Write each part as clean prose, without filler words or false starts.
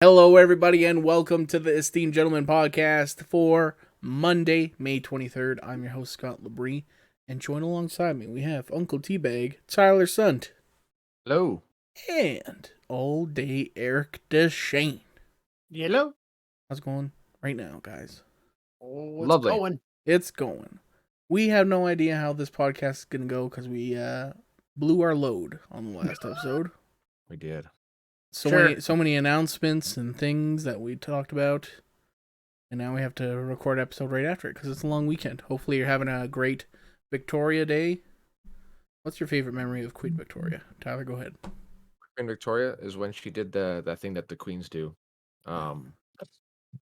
Hello, everybody, and welcome to the Esteemed Gentleman podcast for Monday, May 23rd. I'm your host, Scott Labrie, and join alongside me, we have Uncle Teabag, Tyler Sunt. Hello. And all day Eric Deshane. Hello. How's it going right now, guys? Oh, it's Lovely. Going. It's going. We have no idea how this podcast is going to go because we blew our load on the last episode. We did. So many announcements and things that we talked about, and now we have to record an episode right after it because it's a long weekend. Hopefully you're having a great Victoria Day. What's your favorite memory of Queen Victoria? Tyler, go ahead. Queen Victoria is when she did that thing that the queens do. I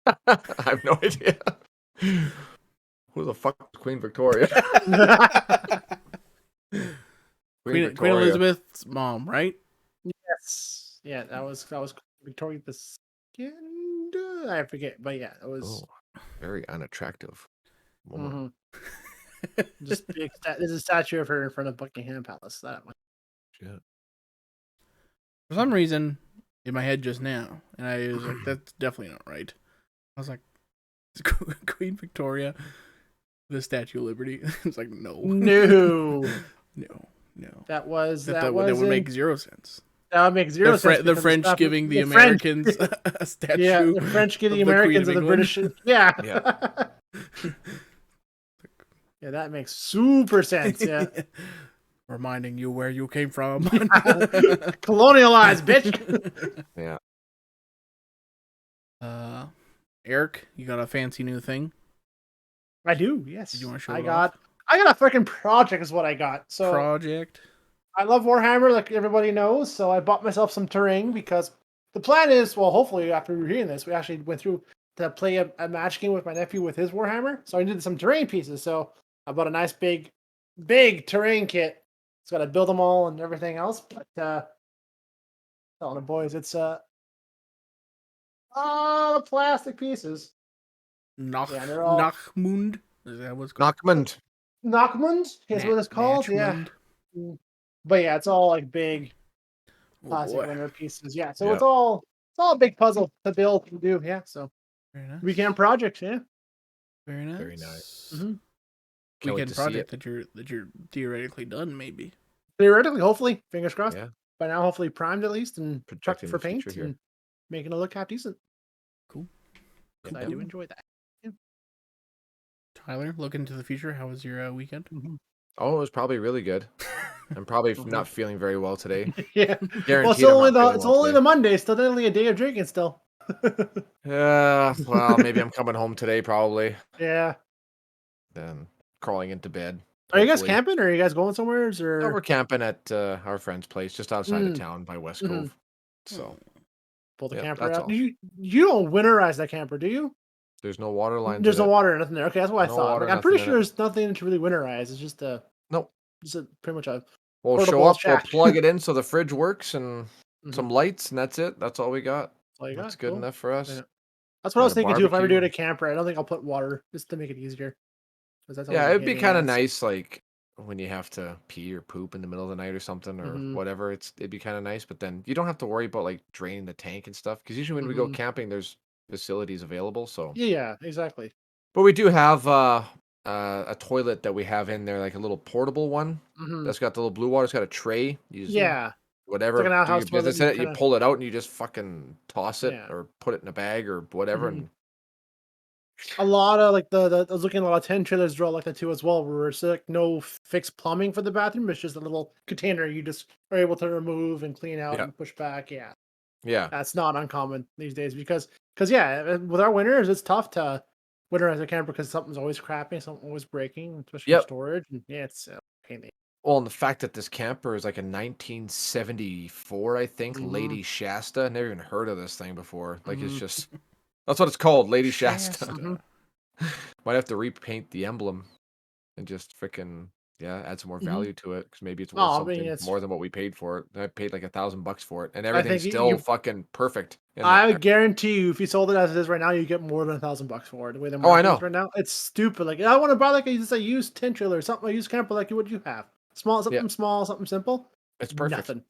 have no idea. Who the fuck is Queen Victoria? Queen Elizabeth's mom, right? Yes. Yeah, that was Victoria the Second. I forget, but yeah, it was very unattractive woman. Mm-hmm. Just big. There's a statue of her in front of Buckingham Palace. That one. Shit. For some reason, in my head just now, and I was like, "That's definitely not right." I was like, "Queen Victoria, the Statue of Liberty." It's like, no. That would make zero sense. That would make zero sense. The French giving the Americans a statue. Yeah, the French giving the Americans of the British. Yeah. Yeah, that makes super sense. Yeah. Reminding you where you came from. Colonialized, bitch. Yeah. Eric, you got a fancy new thing? I do, yes. Did you want to show I got a freaking project is what I got. So project? I love Warhammer, like everybody knows, so I bought myself some terrain because the plan is, well, hopefully after reading this, we actually went through to play a match game with my nephew with his Warhammer. So I did some terrain pieces. So I bought a nice big terrain kit. It's got to build them all and everything else. But telling the boys, it's the plastic pieces. Nachmund? Is that what's called? Nachmund is what it's called. Yeah. But yeah, it's all like big plastic winter pieces. Yeah, so it's all a big puzzle to build and do. Yeah, so very nice. Weekend project. Yeah, very nice. Very nice. Mm-hmm. Weekend project that you're theoretically done, maybe. Theoretically, hopefully, fingers crossed. Yeah. By now, hopefully primed at least and prepped for paint and making it look half decent. Cool. I do enjoy that. Yeah. Tyler, look into the future. How was your weekend? Mm-hmm. Oh, it was probably really good. I'm probably not feeling very well today. Yeah. Guaranteed. Well, it's only the Monday. Still only a day of drinking still. Well, maybe I'm coming home today probably. Yeah. Then crawling into bed. Are you guys camping or are you guys going somewhere? Or... No, we're camping at our friend's place just outside of town by West Cove. So pull the camper out. You don't winterize that camper, do you? There's no water lines. There's no water or nothing there. Okay, that's what I thought. Water, I'm pretty sure there's nothing to really winterize. It's just pretty much a. We'll show up. We'll plug it in so the fridge works and some lights, and that's it. That's all we got. That's good enough for us. Yeah. That's what I was thinking too. If I ever do it a camper, I don't think I'll put water just to make it easier. Yeah, it'd be kind of nice, like when you have to pee or poop in the middle of the night or something or whatever. It'd be kind of nice, but then you don't have to worry about like draining the tank and stuff because usually when we go camping, there's facilities available. So yeah, exactly. But we do have a toilet that we have in there, like a little portable one that's got the little blue water. It's got a tray. You just, whatever. Like an outhouse toilet. You pull it out and you just fucking toss it or put it in a bag or whatever. And a lot of like I was looking at a lot of 10 trailers draw like that too as well, where it's like no fixed plumbing for the bathroom. It's just a little container you just are able to remove and clean out and push back. Yeah, that's not uncommon these days because with our winters it's tough to winterize a camper because something's always crapping, something's always breaking, especially for storage. And it's pain. Well, and the fact that this camper is like a 1974, I think, Lady Shasta. Never even heard of this thing before. Like it's just. That's what it's called, Lady Shasta. Might have to repaint the emblem and just freaking add some more value to it because maybe it's worth something more than what we paid for it. I paid like $1,000 for it, and everything's still fucking perfect. I guarantee you, if you sold it as it is right now, you get more than $1,000 for it. The way the market is right now, it's stupid. Like I want to buy like a used tin trailer or something, a used camper like what you have, something small, something simple. It's perfect.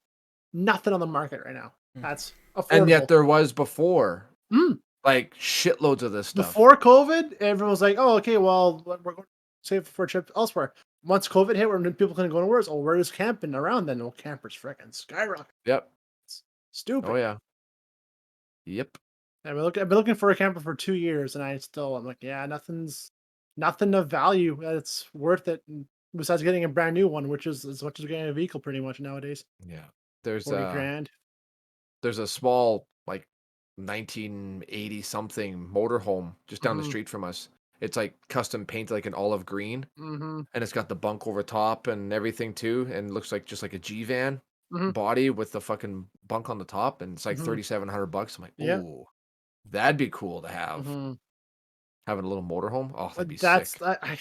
Nothing on the market right now. That's affordable. And yet there was before, Mm. like shitloads of this stuff. Before COVID, everyone was like, "Oh, okay, well, we're going to save for a trip elsewhere." Once COVID hit, where people couldn't go anywhere, oh, where is camping around then? Well, campers freaking skyrocket. Yep. Stupid. Oh yeah. Yep. I've been looking for a camper for 2 years, and I'm like, yeah, nothing of value that's worth it. Besides getting a brand new one, which is as much as getting a vehicle pretty much nowadays. Yeah. There's 40 grand. there's a small like 1980 something motorhome just down the Mhm. street from us. It's like custom painted like an olive green, Mhm. and it's got the bunk over top and everything too, and looks like just like a G van Mhm. body with the fucking bunk on the top, and it's like Mhm. $3,700. I'm like, Yeah. ooh, that'd be cool to have. Mhm. Having a little motorhome. Oh, that'd be That's sick. I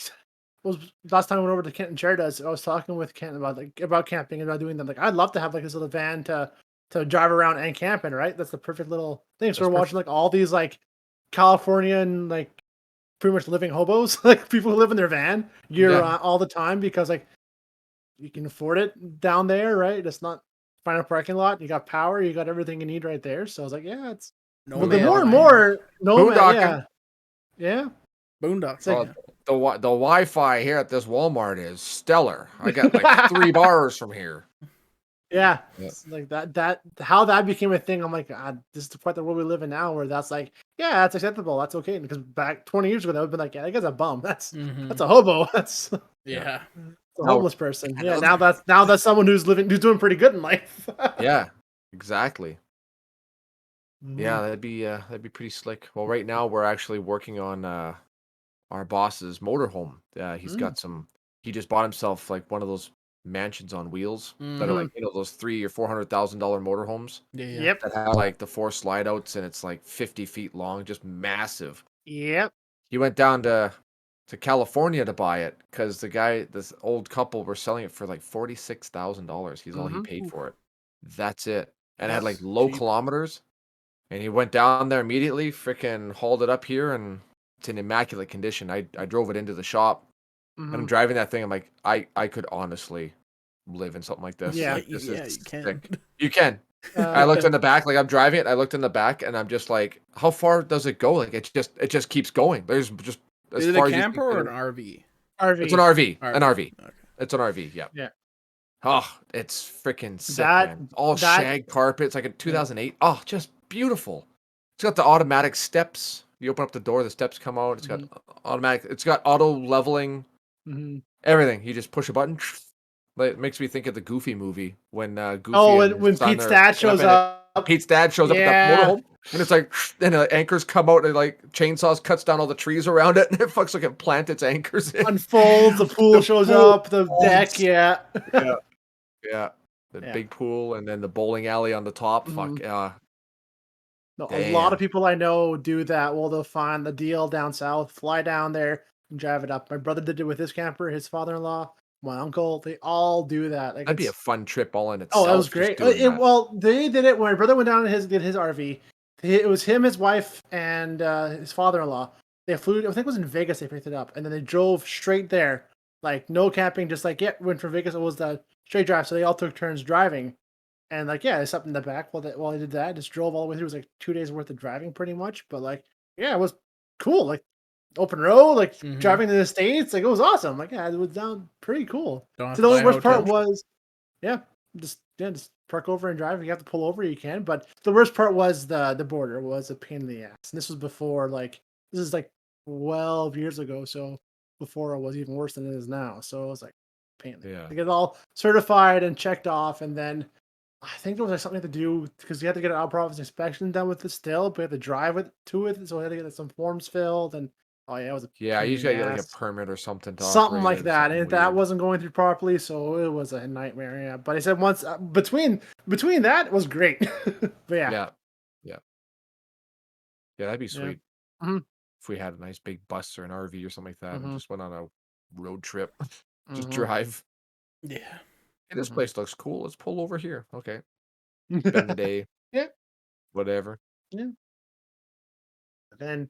was last time I went over to Kent and shared us. I was talking with Kent about camping and about doing that. Like, I'd love to have like this little van to drive around and camp in. Right, that's the perfect little thing. So That's we're watching perfect. like all these like Californian like pretty much living hobos, like people who live in their van year Yeah. all the time because like you can afford it down there, right? It's not find a parking lot. You got power, you got everything you need right there. So I was like, yeah, it's well, the more and land. more nomad, Boondocking. yeah. Boondocks. It's like, Oh, the Wi-Fi here at this Walmart is stellar. I got like 3 bars from here. yeah, Yeah. it's like that how that became a thing. I'm like, God, this is the part that where we live in now, where that's like, yeah, that's acceptable, that's okay. Because back 20 years ago, that would be like, yeah, that guy's a bum. That's a hobo. That's Yeah. a No, homeless person. Yeah, another. now that's someone who's doing pretty good in life. Yeah, exactly. Mhm. Yeah, that'd be pretty slick. Well, right now we're actually working on our boss's motorhome. He's Mm. got some. He just bought himself like one of those mansions on wheels that are Mhm. like those $300,000 or $400,000 motorhomes Yeah. Yeah. Yep. that have like the 4 slide outs, and it's like 50 feet long, just massive. Yep. He went down to California to buy it because this old couple were selling it for like $46,000. He's all he Mhm. paid Oof. for it. That's it, and it had like That's low cheap. kilometers. And he went down there immediately, freaking hauled it up here, and it's in immaculate condition. I drove it into the shop, and I'm Mhm. driving that thing. I'm like, I could honestly live in something like this. Yeah. Like, this is You can. sick. You can. I looked Uh, in the back, like I'm driving it. I looked in the back, and I'm just like, how far does it go? Like it just keeps going. There's just as Is it a far as you can camper or fit an it. RV? It's an RV. RV. An RV. RV. Okay. It's an RV. Yeah. Yeah. Oh, it's freaking sick, That man. All that shag carpet. It's like a yeah. 2008. Oh, just beautiful. It's got the automatic steps. You open up the door, the steps come out. It's got Mhm. automatic. It's got auto leveling. Mhm. Everything. You just push a button. Like, it makes me think of the Goofy movie when Oh, Goofy and his when son Pete's are dad picking up, shows and up. Pete's dad shows up at that Yeah. motorhome, and it's like, and the anchors come out, and like chainsaws cuts down all the trees around it, and it fucks like it plant its anchors in. Unfolds, the pool The shows pool up, the deck, folds. yeah. Yeah, yeah. The Yeah. big pool, and then the bowling alley on the top. Mhm. Fuck, No, a lot of damn. people I know do that. Well, they'll find the deal down south, fly down there, and drive it up. My brother did it with his camper, his father-in-law, my uncle. They all do that. Like That'd be a it's fun trip all in oh, that was itself, just great. doing that. Well, they did it when my brother went down and did his RV. It was him, his wife, and his father-in-law. They flew. I think it was in Vegas. They picked it up, and then they drove straight there. Like no camping, just like yeah, went from Vegas. It was the straight drive, so they all took turns driving. And like, yeah, I slept in the back while I did that. Just drove all the way through. It was like 2 days worth of driving, pretty much. But like, yeah, it was cool. Like open road, like Mm-hmm. driving to the States, like it was awesome. Like, yeah, it was down pretty cool. Don't have So to the buy only a worst part hotel. was, yeah, just park over and drive. If you have to pull over, you can. But the worst part was the border was a pain in the ass. And this was before like this is like 12 years ago, so before it was even worse than it is now. So it was like pain. Yeah. To get it all certified and checked off, and then I think there was like something to do because you had to get an out province inspection done with it still, but you had to drive it to it, so we had to get some forms filled, and oh yeah, it was a Yeah, you pain just in the gotta get like a ass. permit or something to Something operate like it or that, something and that weird. wasn't going through properly, so it was a nightmare. Yeah, but I said once between that it was great. But yeah, Yeah. Yeah. Yeah, that'd be yeah, sweet. hmm If we had a nice big bus or an RV or something like that and hmm just went on a road trip. Just hmm drive. Yeah. Hey, this hmm place looks cool. Let's pull over here. Okay. Spend the day, yeah, whatever. yeah. Then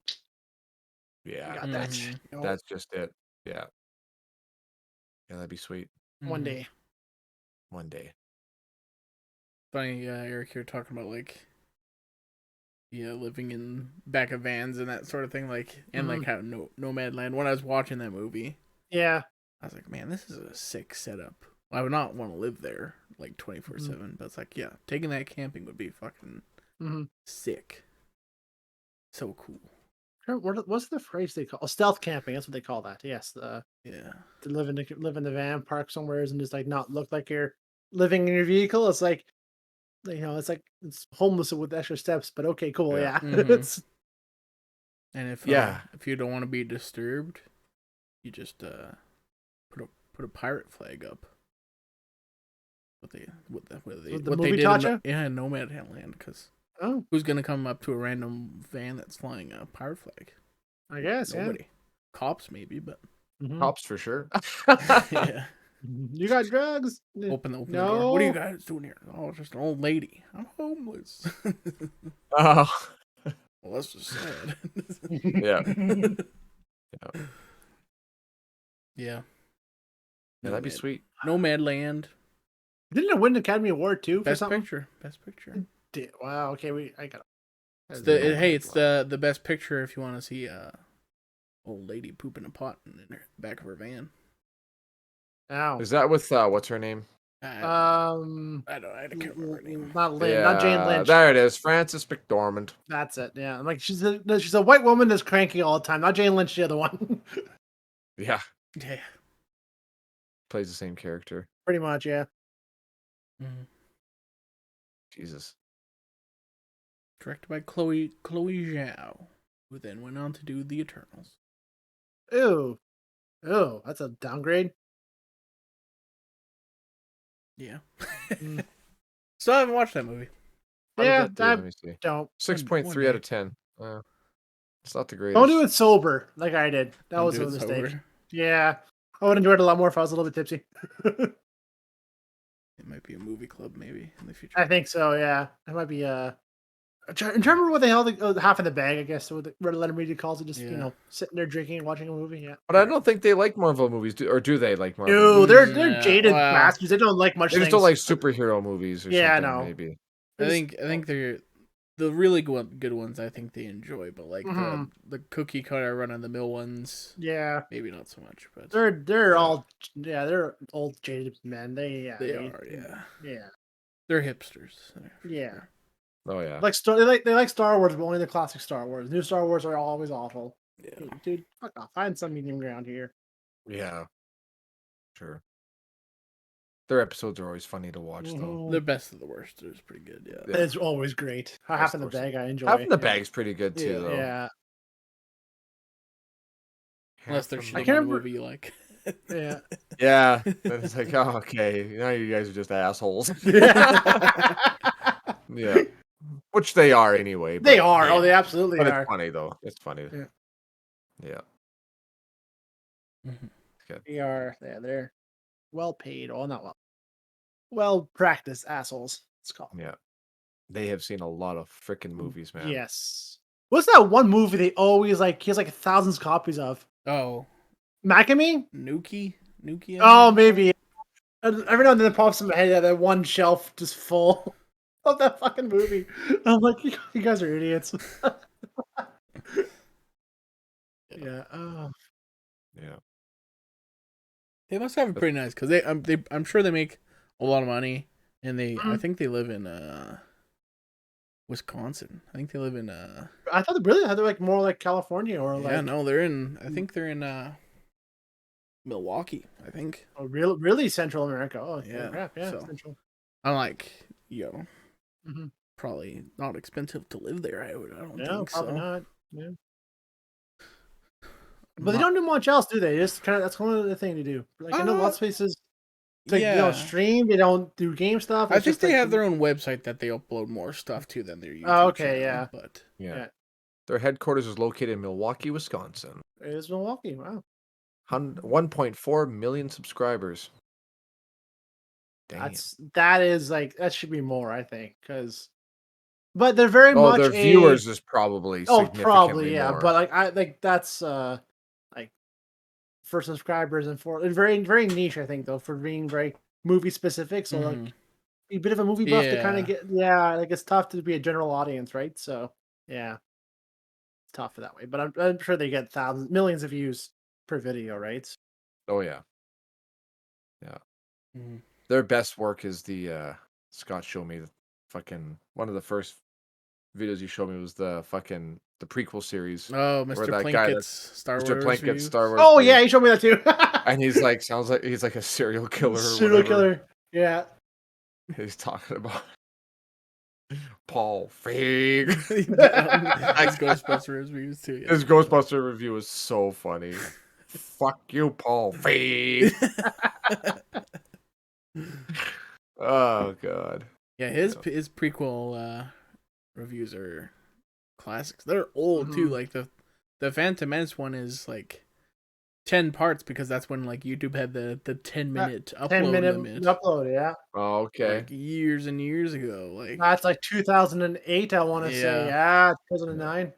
you Yeah, got that. Mm-hmm. that's just it. Yeah. Yeah, that'd be sweet. One Mm-hmm. day. One day. Funny, Eric, you're talking about like Yeah, living in back of vans and that sort of thing, like, and like how Nomadland. When I was watching that movie, yeah, I was like, man, this is a sick setup. I would not want to live there like 24/7, but it's like, yeah, taking that camping would be fucking sick. So cool. What's the phrase they call? Oh, stealth camping. That's what they call that. Yes. Yeah. To live in the van, park somewhere, and just like not look like you're living in your vehicle. It's like, it's homeless with extra steps, but okay, cool, yeah. It's And if you don't want to be disturbed, you just put a pirate flag up. What the they movie did taught you? in Nomadland, because Oh, who's gonna come up to a random van that's flying a pirate flag? I guess Nobody. Cops maybe, but Cops for sure. yeah. You got drugs? Open the No. door. What are you guys doing here? Oh, it's just an old lady. I'm homeless. Oh, Well, that's just sad. yeah. Yeah. Yeah, that'd be sweet. Nomadland. Didn't it win an Academy Award too for Best something? picture. Best picture. Wow. Okay, I got. It's the best picture if you want to see old lady pooping a pot in the back of her van. Ow. Is that with what's her name? I can't remember her name. Not Lynn, not Jane Lynch. There it is, Frances McDormand. That's it. Yeah, I'm like she's a white woman that's cranky all the time. Not Jane Lynch, the other one. Yeah, Yeah. plays the same character. Pretty much, yeah. Jesus. Directed by Chloe Zhao, who then went on to do The Eternals. Ew, that's a downgrade. Yeah. Still haven't watched that movie. Yeah, Let me see. don't. 6.3 out of 10. It's not the greatest. Don't do it sober like I did. That was a mistake. Sober. Yeah, I would enjoy it a lot more if I was a little bit tipsy. It might be a movie club, maybe in the future. I think so. Yeah, it might be. I'm trying to remember what the hell half in the bag. I guess what Leonard Media calls it. Just sitting there drinking and watching a movie. Yeah, but I don't think they like Marvel movies, or do they like Marvel? No, movies? they're jaded bastards. They don't like much. They just don't like superhero movies. Or yeah, something, no. Maybe. I think they're the really good ones. I think they enjoy, but like the cookie cutter run of the mill ones. Yeah, maybe not so much. But they're all they're old jaded men. They are. Yeah. They're hipsters. Yeah. Oh yeah. They like Star Wars, but only the classic Star Wars. New Star Wars are always awful. Yeah. Dude, fuck off. Find some medium ground here. Yeah. Sure. Their episodes are always funny to watch, though. The best of the worst is pretty good. Yeah. It's always great. Half in the bag, I enjoy. Half in the bag's pretty good too, though. Yeah. Unless there's shit on the movie you like. Yeah. Yeah. Then it's like, oh, okay. Now you guys are just assholes. Yeah. Which they are anyway. They are. Oh, they absolutely are. It's funny, though. It's funny. Yeah. Good. They are. They're well paid. Oh, not well practiced assholes. It's called. Yeah. They have seen a lot of freaking movies, man. Yes. What's that one movie they always like? He has like thousands of copies of. Oh. Macamee? Nuki? Oh, maybe. Every now and then it pops in my head that one shelf just full of that fucking movie. I'm like, you guys are idiots. Yeah. Oh. Yeah. They must have it pretty nice because I'm sure they make a lot of money, and I think they live in Wisconsin. I think they live in I thought they're like more like California or like. Yeah, no, I think they're in Milwaukee. I think. Oh, really Central America. Oh yeah, crap. Yeah. So, Central. I'm like, probably not expensive to live there. I don't think so. Probably not. Yeah. But they don't do much else, do they? Just that's kind of the thing to do. Like I know lots of places. They don't stream. They don't do game stuff. I think they have their own website that they upload more stuff to than their YouTube. Oh, okay, channel, yeah. But yeah, their headquarters is located in Milwaukee, Wisconsin. It is Milwaukee. Wow. 1.4 million subscribers. Damn. That should be more, I think, but they're very much their viewers is probably probably more. But that's like for subscribers and for very very niche, I think, though, for being very movie specific. So like a bit of a movie buff to kind of get like it's tough to be a general audience, right? So Yeah, it's tough that way. But I'm sure they get thousands, millions of views per video, right? Oh yeah. Yeah. Mhm. Their best work is the Scott showed me the fucking one of the first videos he showed me was the prequel series Oh, where Mr. that guy Plankett's that's Star Mr. Wars Plankett's reviews. Star Wars Oh reviews. yeah, he showed me that too. And he's like sounds like he's like a serial killer or Serial whatever. killer. Yeah. He's talking about Paul Feig. His Ghostbuster reviews too. Yeah. His Ghostbuster review is so funny. Fuck you, Paul Feig. Oh god. Yeah, his prequel reviews are classics. They're old too. Like the Phantom Menace one is like 10 parts because that's when like YouTube had the 10-minute upload 10-minute limit. upload, yeah. Oh, okay. Like years and years ago. Like That's like 2008, I want to say. Yeah. 2009.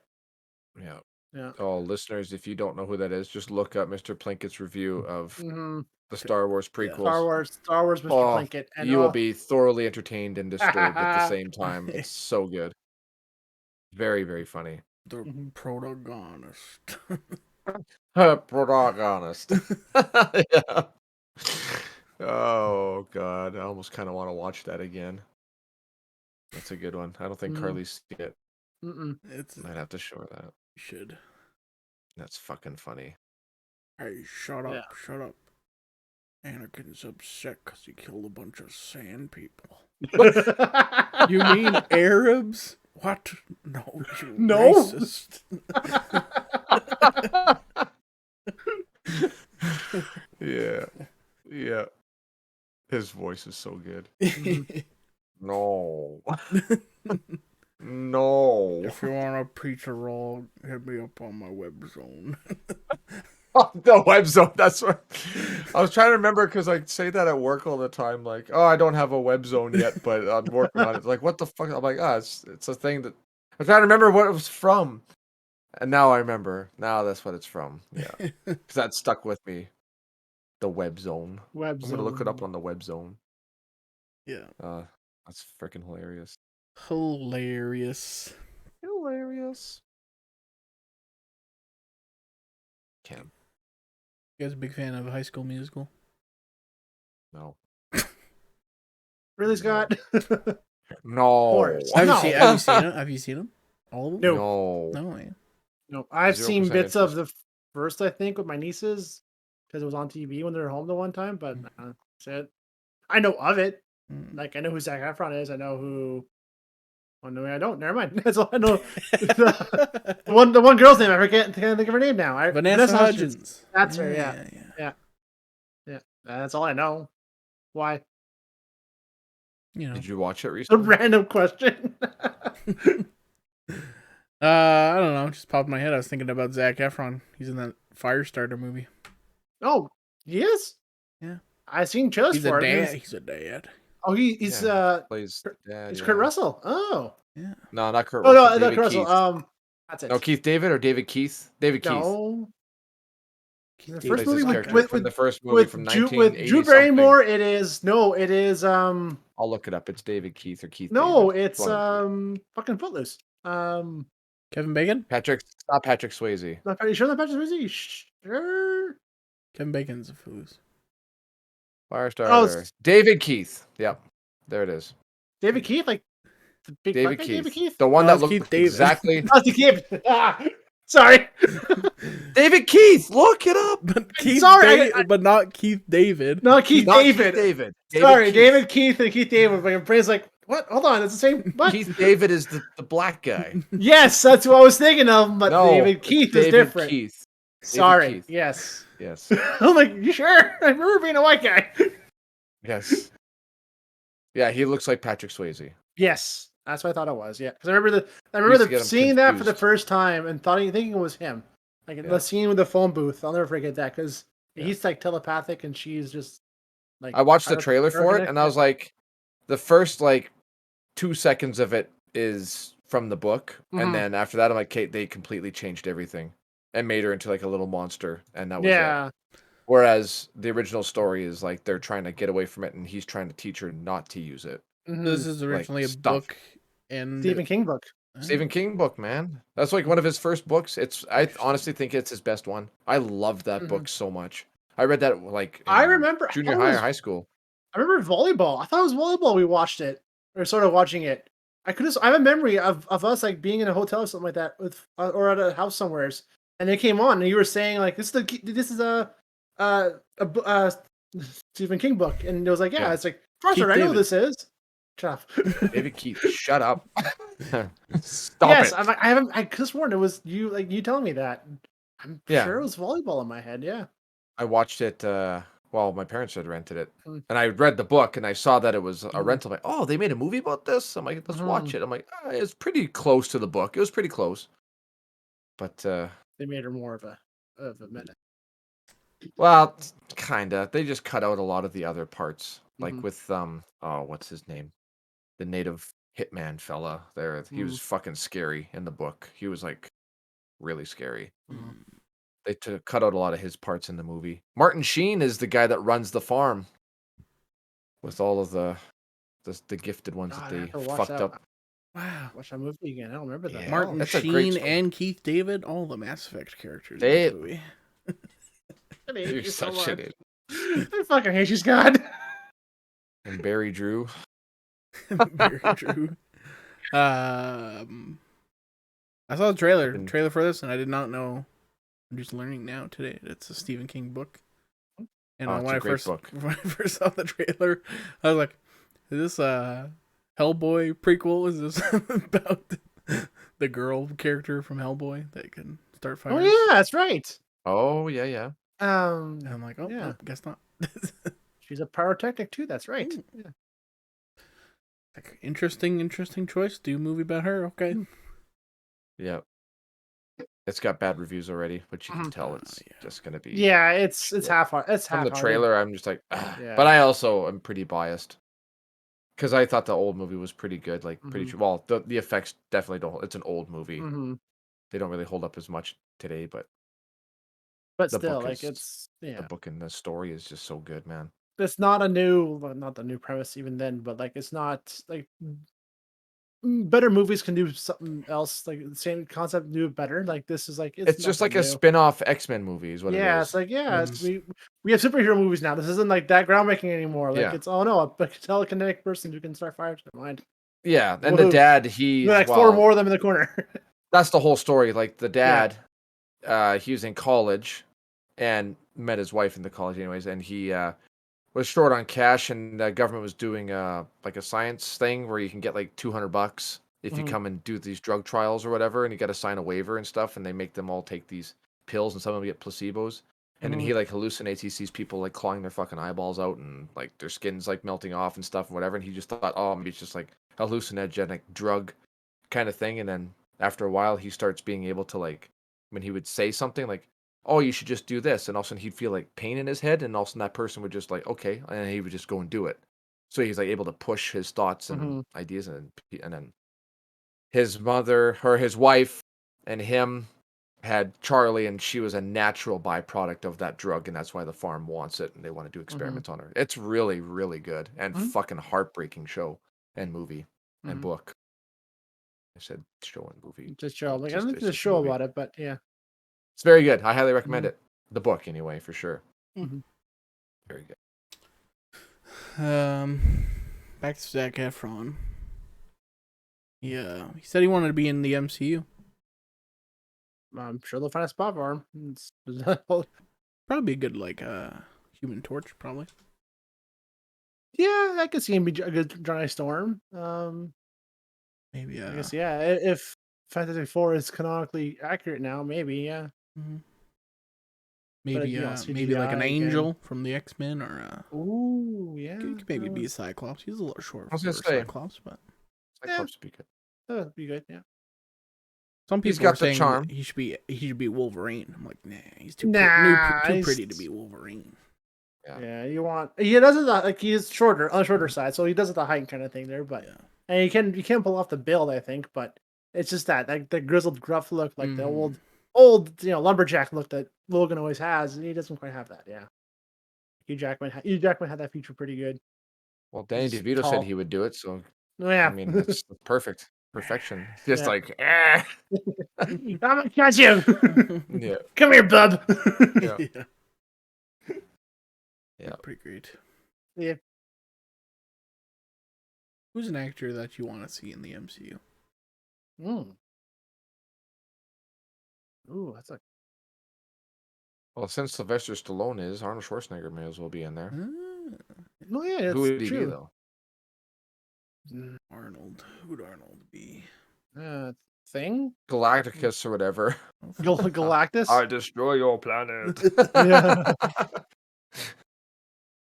Yeah. Yeah. Oh, listeners, if you don't know who that is, just look up Mr. Plankett's review of Mm-hmm. the Star Wars prequels. Star Wars, Mr. Oh, Plinkett. And you will be thoroughly entertained and disturbed at the same time. It's so good. Very, very funny. the protagonist. Protagonist. Yeah. Oh god, I almost kind of want to watch that again. That's a good one. I don't think Carly's seen it. It's Might have to show her that. you should. That's fucking funny. Hey, shut up, Yeah. shut up. Anakin's upset because he killed a bunch of sand people. You mean Arabs? What? No, you No. racist. Yeah. Yeah. His voice is so good. No. No. If you want a pizza roll, hit me up on my web zone. The web zone. That's what I was trying to remember because I say that at work all the time. Like, oh, I don't have a web zone yet, but I'm working on it. Like, what the fuck? I'm like, it's a thing that I'm trying to remember what it was from, and now I remember. Now that's what it's from. Yeah, because that stuck with me. The web zone. I'm gonna look it up on the web zone. Yeah. That's freaking hilarious. Hilarious. Hilarious. Cam. You guys a big fan of High School Musical? No. Really, Scott? No. course. Have No. you seen them? Have you seen them? All of them? No. No, yeah. No, I've seen 0% bits of the first, I think, with my nieces because it was on TV when they were home the one time. But that's it. I know of it. Like I know who Zac Efron is. I know who. Oh no, I don't. Never mind. That's all I know. the one girl's name I forget. Can't think of her name now. Vanessa Hudgens. That's her. Yeah. That's all I know. Why? You know. Did you watch it A recently? random question. I don't know. It just popped in my head. I was thinking about Zac Efron. He's in that Firestarter movie. Oh, yes. Yeah. I've seen trailers He's for a it. dad. He's a dad. Oh, he's plays dad. it's Yeah. Kurt Russell. Oh. Yeah. No, not Kurt Oh Russell. no, David not Kurt Keith. Russell. That's it. No, Keith David or David Keith? David Keith. No. Keith The David. first Plays his movie character from the first movie from Drew 1980 Barrymore. It is I'll look it up. It's David Keith or Keith. no, David. it's fucking Footloose. Kevin Bacon? Not Patrick Swayze. Not you sure that Patrick Swayze? Sure. Kevin Bacon's a foolish. Firestarter. David Keith. Yep. There it is. David Keith, like the big David black guy, Keith. David Keith. The one No, that it's looked Keith David. exactly. Oh, the Keith. Sorry. David Keith. Look it up. But Keith Sorry, but not Keith David. No, Keith Not David. Keith David. Sorry, Keith. David Keith and Keith David. My brain's like, what? Hold on, it's the same. What? Keith David is the black guy. Yes, that's who I was thinking of. But No, David it's Keith is David different. Keith. Sorry. Keith. Yes. Yes. I'm like, you sure? I remember being a white guy. Yes. Yeah, he looks like Patrick Swayze. Yes, that's what I thought it was. Yeah, because I Used to remember get him seeing that for the confused. first time and thinking it was him. Like the scene with the phone booth, I'll never forget that because he's like telepathic and she's just like. I watched the trailer for it and I was like, the first like 2 seconds of it is from the book, and then after that, I'm like, Kate, they completely changed everything and made her into like a little monster, and that was it. Whereas the original story is like they're trying to get away from it, and he's trying to teach her not to use it. This is originally a stuff. book and Stephen King book. Stephen King book, man. That's like one of his first books. I honestly think it's his best one. I love that book so much. I read that like I in remember. junior high or high school. I remember volleyball. I thought it was volleyball. We watched it or started watching it. I have a memory of us like being in a hotel or something like that with or at a house somewheres, and they came on and you were saying like this is a Stephen King book, and it was like Yeah. it's like Arthur, I know David. this is. Shut up. David Keith, shut up. Stop Yes, it. I haven't. I could have sworn it was you. Like you telling me that. I'm Yeah. sure it was volleyball in my head. Yeah. I watched it. Well, my parents had rented it, Mm. and I read the book, and I saw that it was a Mhm. rental. I'm like, oh, they made a movie about this. I'm like, let's watch Mhm. it. I'm like, it's pretty close to the book. It was pretty close, but They made her more of a minute. well, kinda. They just cut out a lot of the other parts, like Mhm. with oh, what's his name? The native hitman fella. There, he was fucking scary in the book. He was like really scary. Mm. They cut out a lot of his parts in the movie. Martin Sheen is the guy that runs the farm with all of the gifted ones God, that I they have to watch fucked that. up. Wow. Watch that movie again. I don't remember that. Yeah. Martin That's a great Sheen story. and Keith David, all the Mass Effect characters in They- this movie. I hate You're you so such an much. idiot. I fucking hate you, Scott. And Barry Drew. Very true. I saw the trailer Fucking- for this, and I did not know. I'm just learning now today. It's a Stephen King book. And Oh, it's when a I great first book. when I first saw the trailer, I was like, "Is this a Hellboy prequel? Is this about the girl character from Hellboy that can start fires?" Oh yeah, that's right. Oh yeah. And I'm like, "Oh, yeah. nope, guess not." She's a pyrotechnic too. That's right. Ooh. Yeah. Like, interesting choice. Do a movie about her. Okay. Yep. It's got bad reviews already, but you can tell Oh, it's yeah. just gonna be. Yeah, it's shit. half. It's From half. the trailer, I'm just like, ah. Yeah. But I also am pretty biased because I thought the old movie was pretty good. Like pretty Mhm. well, the effects definitely don't. It's an old movie. Mm-hmm. They don't really hold up as much today, but But the still, book like is the book and the story is just so good, man. it's not a new, well, not the new premise even then, but like it's not like better movies can do something else, like the same concept, do it better. Like this is like It's just like nothing a new. spin-off X-Men movie is what it Yeah, is. it's like it's, Mhm. we have superhero movies now. This isn't like that groundbreaking anymore. Like Yeah. it's a telekinetic person who can start fires. Never mind. Yeah, and the Woohoo. dad, There are he's like four more of them in the corner. that's the whole story. Like the dad, he was in college and met his wife in the college anyways, and he was short on cash, and the government was doing like a science thing where you can get like $200 if you Mhm. come and do these drug trials or whatever, and you got to sign a waiver and stuff, and they make them all take these pills, and some of them get placebos. And then he like hallucinates. He sees people like clawing their fucking eyeballs out, and like their skin's like melting off and stuff and whatever. And he just thought, oh, maybe it's just like a hallucinogenic drug kind of thing. And then after a while, he starts being able to like when he would say something like, oh, you should just do this. And all of a sudden he'd feel like pain in his head. And all of a sudden that person would just like, okay. And then he would just go and do it. So he's like able to push his thoughts and ideas. And then his mother or his wife and him had Charlie, and she was a natural byproduct of that drug. And that's why the farm wants it. And they want to do experiments on her. It's really, really good and fucking heartbreaking show and movie and book. I said show and movie. Just show. Like I don't think it's there's a just show movie. about it, but yeah. It's very good. I highly recommend it. The book, anyway, for sure. Mhm. Very good. Back to Zac Efron. Yeah, he said he wanted to be in the MCU. I'm sure they'll find a spot for him. Probably be a good like Human Torch, probably. Yeah, I could see him be a good Johnny Storm. Maybe I guess if Fantastic Four is canonically accurate now, maybe mhm. But, maybe you know, maybe like an CGI angel from the X-Men, or Ooh, yeah. could maybe be a Cyclops. He's a little short I was for gonna say. Cyclops, but Cyclops would be good. That'd be good. Yeah. some He's people are got the saying charm. that he should be Wolverine. I'm like, nah, he's too Nah, too he's- pretty to be Wolverine. Yeah, he does it like he's shorter on the shorter side, so he does it the height kind of thing there. But Yeah. and you can pull off the build, I think. But it's just that like the grizzled, gruff look, like the old lumberjack look that Logan always has, and he doesn't quite have that. Yeah, Hugh Jackman had that feature pretty good. Well, Danny He's DeVito tall. said he would do it, so Oh, yeah, I mean that's perfect. perfection. Just Yeah. like, I'm gonna catch you. yeah, Come here, bub. yeah, Yeah. yeah. Pretty great. Yeah. Who's an actor that you want to see in the MCU? Ooh, that's a. Well, since Sylvester Stallone is, Arnold Schwarzenegger may as well be in there. No, yeah, Who it's would he be true. though? Arnold. Who'd Arnold be? Thing? Galacticus or whatever. Galactus? I destroy your planet. Yeah.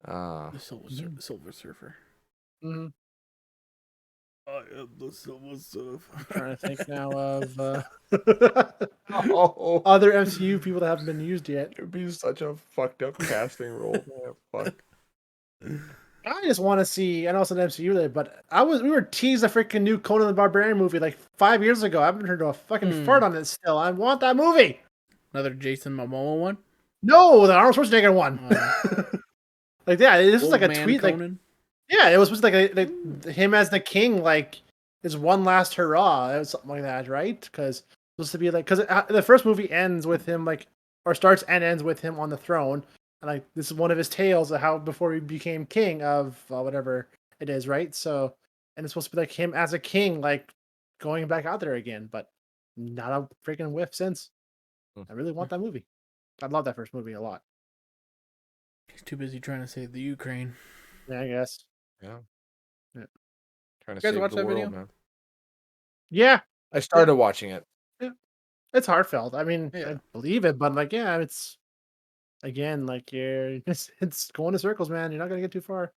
uh, Silver Surfer. Mm-hmm. I am the Silver Surfer. I'm trying to think now of oh, other MCU people that haven't been used yet. it'd be such a fucked up casting role. Fuck. I just want to see. I know it's an MCU related, but we were teased a freaking new Conan the Barbarian movie like 5 years ago. I haven't heard a fucking fart on it still. I want that movie. Another Jason Momoa one? No, the Arnold Schwarzenegger one. Like, yeah, this was like a tweet. Conan? Like, yeah, it was supposed to be like him as the king, like his one last hurrah. It was something like that, right? Because it's supposed to be like, because the first movie ends with him like, or starts and ends with him on the throne, and like this is one of his tales of how before he became king of whatever it is, right? So, and it's supposed to be like him as a king, like going back out there again, but not a freaking whiff since. I really want that movie. I love that first movie a lot. He's too busy trying to save the Ukraine. Yeah, I guess. Yeah. Trying to You guys save watch the that world, video? man. Yeah, I started watching it. it's heartfelt. I mean, Yeah. I believe it, but like, yeah, it's again like it's going in circles, man. You're not gonna get too far.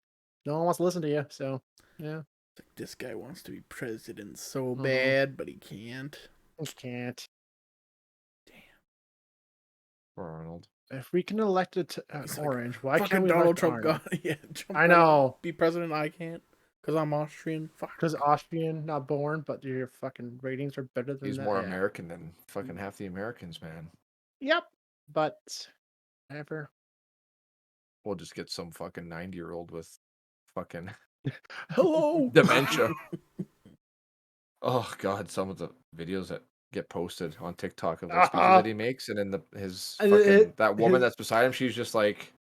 No one wants to listen to you, so yeah. It's like this guy wants to be president so bad, but he can't. Just can't. For Arnold. If we can elect it to He's like, orange, why fucking can't we Donald elect Trump Arnold? got Trump I got know. be president. I can't because I'm Austrian. Fuck. Because Austrian, not born, but your fucking ratings are better than He's that. more Yeah. American than fucking half the Americans, man. Yep, but never. We'll just get some fucking 90-year-old with fucking Hello. dementia. Oh god, some of the videos that get posted on TikTok of the speeches that he makes, and then his fucking that woman that's beside him, she's just like,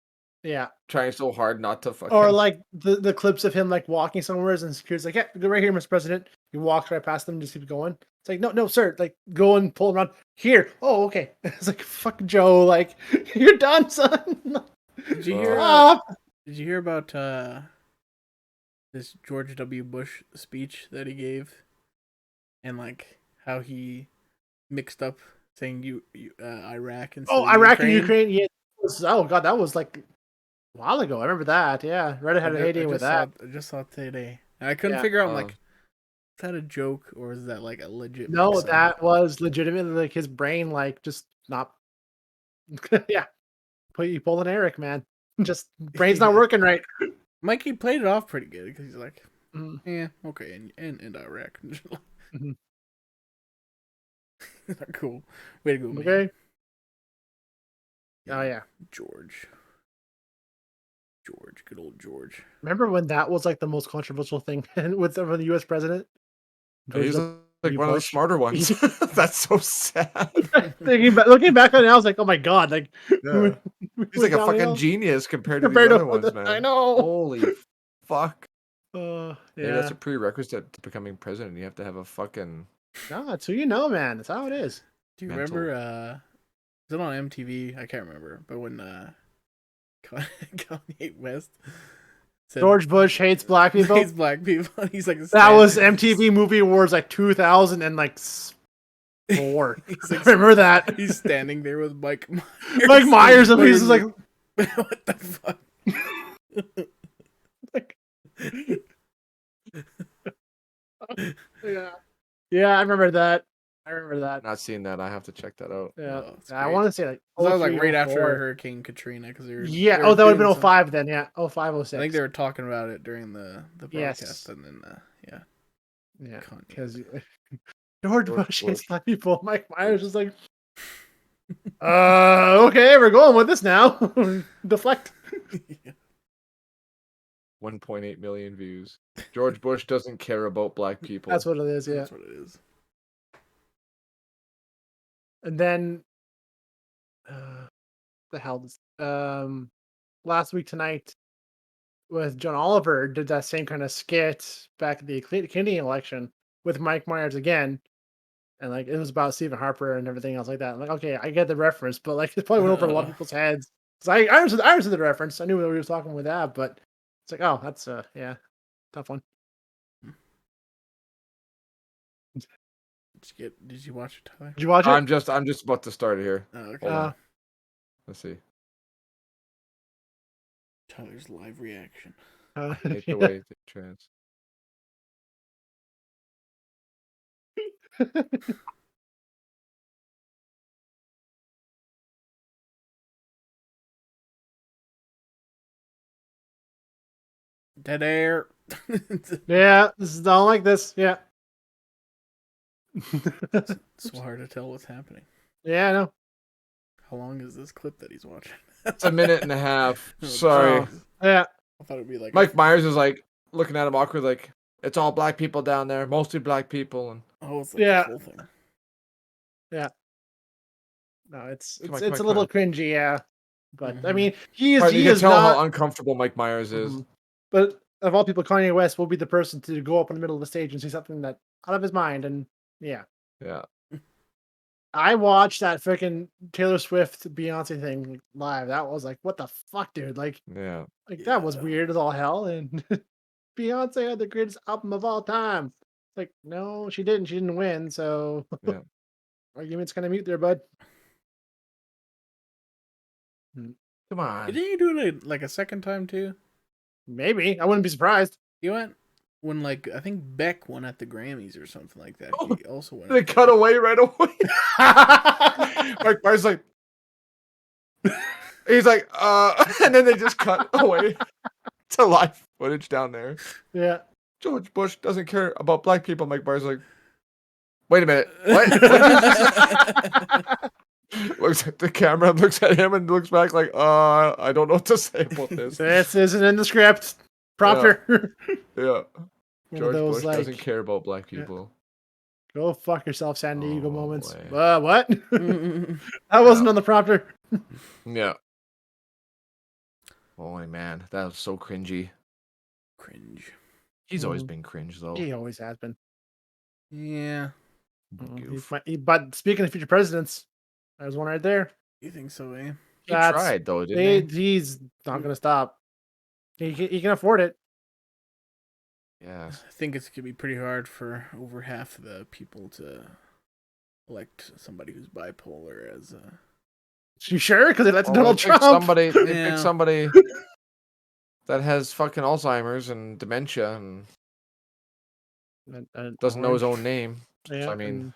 yeah, trying so hard not to fucking. or like the clips of him like walking somewhere, and security's like, yeah, go right here, Mr. President. He walks right past them, and just keep going. It's like, no, sir, like go and pull him around here. Oh, okay. It's like, fuck Joe, like you're done, son. Did you hear? Stop. Did you hear about this George W. Bush speech that he gave, and like how he mixed up saying Iraq and Iraq and Ukraine. Yeah. Oh god, that was like a while ago. I remember that. Yeah, Reddit had a heyday with that. I just saw it today. And I couldn't figure out like, is that a joke or is that like a legit? No, mix-up? that was legitimately like his brain, like just not. Yeah, you pulled an Eric, man. Just brain's not working right. Mikey played it off pretty good because he's like, Mm-hmm. yeah, okay, and Iraq. Mm-hmm. Cool. Way to go, man. Okay. Oh yeah, George, good old George. remember when that was like the most controversial thing with the U.S. president? He's like one of the smarter ones. That's so sad. Looking back on it, I was like, oh my god, like Yeah. He's like a fucking genius compared to these other ones, man. I know. Holy fuck. Yeah, Maybe that's a prerequisite to becoming president. You have to have a fucking. No, that's who you know, man. That's how it is. Do you remember? Is it on MTV? I can't remember, but when Kanye West said George Bush hates black people. Hates black people. He's like that was MTV Movie Awards like 2000 and like 4. He's like, I remember that. He's standing there with Mike Myers. Mike Myers, and he's like, what the fuck? like, yeah, I remember that. Not seen that. I have to check that out. Yeah, Oh, I want to say like that was like right 03, after 04. Hurricane Katrina because they were that would have been 05 then. Yeah, 05, 06. I think they were talking about it during the broadcast, Yes. and then yeah, Kanye. because George Bush hates black people. Mike Myers is like, okay, we're going with this now. Deflect. 1.8 million views. George Bush doesn't care about black people. That's what it is. Yeah. That's what it is. And then, the hell, last week tonight with John Oliver did that same kind of skit back at the Canadian election with Mike Myers again, and like it was about Stephen Harper and everything else like that. I'm like, okay, I get the reference, but like it probably went over a lot of people's heads. So I understood the reference. I knew what we were talking with that, but it's like, oh, that's yeah, tough one. Did you watch it, Tyler? Did you watch it? I'm just about to start it here. Oh, okay. Hold on. Let's see. Tyler's live reaction. Take away the trans. Dead air. Yeah, this is not like this. Yeah. It's so hard to tell what's happening. Yeah, I know. How long is this clip that he's watching? It's a minute and a half. Oh, Sorry. Yeah. I thought it'd be like Mike Myers is like looking at him awkward, like it's all black people down there, mostly black people, and it's like Yeah. the whole thing. Yeah. No, it's Come on, a little cringy, yeah. But I mean, you he can is tell not. how uncomfortable Mike Myers is. Mhm. But of all people, Kanye West will be the person to go up in the middle of the stage and say something that out of his mind, and yeah. Yeah. I watched that freaking Taylor Swift Beyonce thing live. That was like, what the fuck, dude? Like Yeah. that was weird as all hell. And Beyonce had the greatest album of all time. Like, no, she didn't. She didn't win. So Yeah. argument's kind of mute there, bud. Come on. Didn't you do it like a second time too? Maybe. I wouldn't be surprised. You went when like I think Beck won at the Grammys or something like that. Oh, He also went. They cut away right away. Mike Myers like, he's like, and then they just cut away to live footage down there. Yeah. George Bush doesn't care about black people. Mike Myers like, wait a minute, what? Looks at the camera, looks at him, and looks back like, I don't know what to say about this. This isn't in the script. Prompter. Yeah. George those, Bush like, doesn't care about black people. Go fuck yourself, San Diego Oh, moments. boy. What? That wasn't on the prompter. Yeah. Holy man, that was so cringy. Cringe. He's always been cringe though. He always has been. Yeah. Goof. But speaking of future presidents, there's one right there. You think so, eh? He tried though, didn't he? He's not going to stop. He can afford it. Yeah. I think it's gonna be pretty hard for over half of the people to elect somebody who's bipolar as a. You sure? Because they let Well, Donald they pick Trump. They Yeah. pick somebody that has fucking Alzheimer's and dementia and doesn't know his own name. Yeah, So, I mean,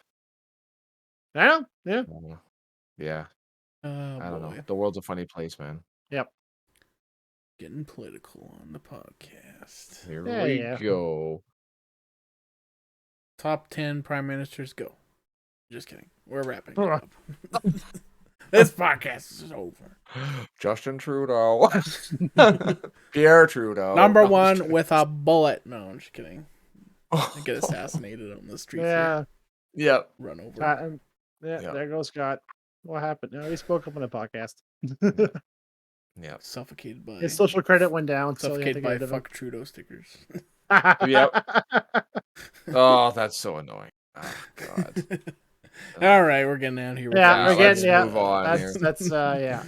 yeah, yeah. Yeah. I don't know. The world's a funny place, man. Yep. Getting political on the podcast. Here Yeah, we yeah. go. Top 10 prime ministers go. Just kidding. We're wrapping it Oh. up. This podcast is over. Justin Trudeau. Pierre Trudeau. Number No, I'm just one kidding. with a bullet. No, I'm just kidding. I get assassinated on the streets. Yeah. Yep. Run over. Yeah, Yeah. there goes Scott. What happened? No, he spoke up on a podcast. Yep. Suffocated by. His social credit went down. So Suffocated by by fuck Trudeau stickers. Yep. Oh, that's so annoying. Oh, God. All right, we're getting out of here. Yeah, we're let's getting move on here. That's yeah.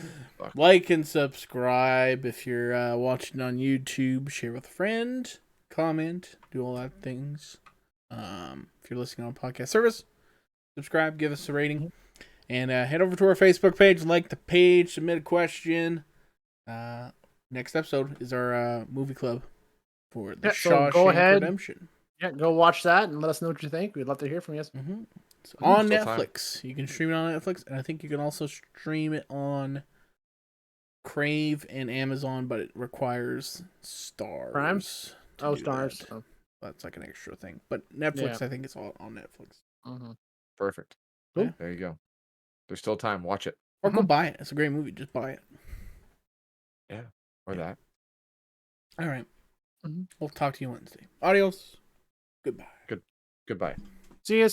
Like and subscribe if you're watching on YouTube. Share with a friend. Comment. Do all that things. If you're listening on podcast service, subscribe. Give us a rating. And head over to our Facebook page. Like the page. Submit a question. Next episode is our movie club for the So Shawshank go ahead. Redemption. Yeah, go watch that and let us know what you think. We'd love to hear from you. Mm-hmm. It's on still time. Netflix. You can stream it on Netflix, and I think you can also stream it on Crave and Amazon, but it requires stars. Prime? to Oh, do stars. that. That's like an extra thing. But Netflix, I think it's all on Netflix. Mm-hmm. Perfect. Cool. There you go. There's still time. Watch it. Or go buy it. It's a great movie. Just buy it. Or that. All right. We'll talk to you Wednesday. Adios. Goodbye. Goodbye. See you.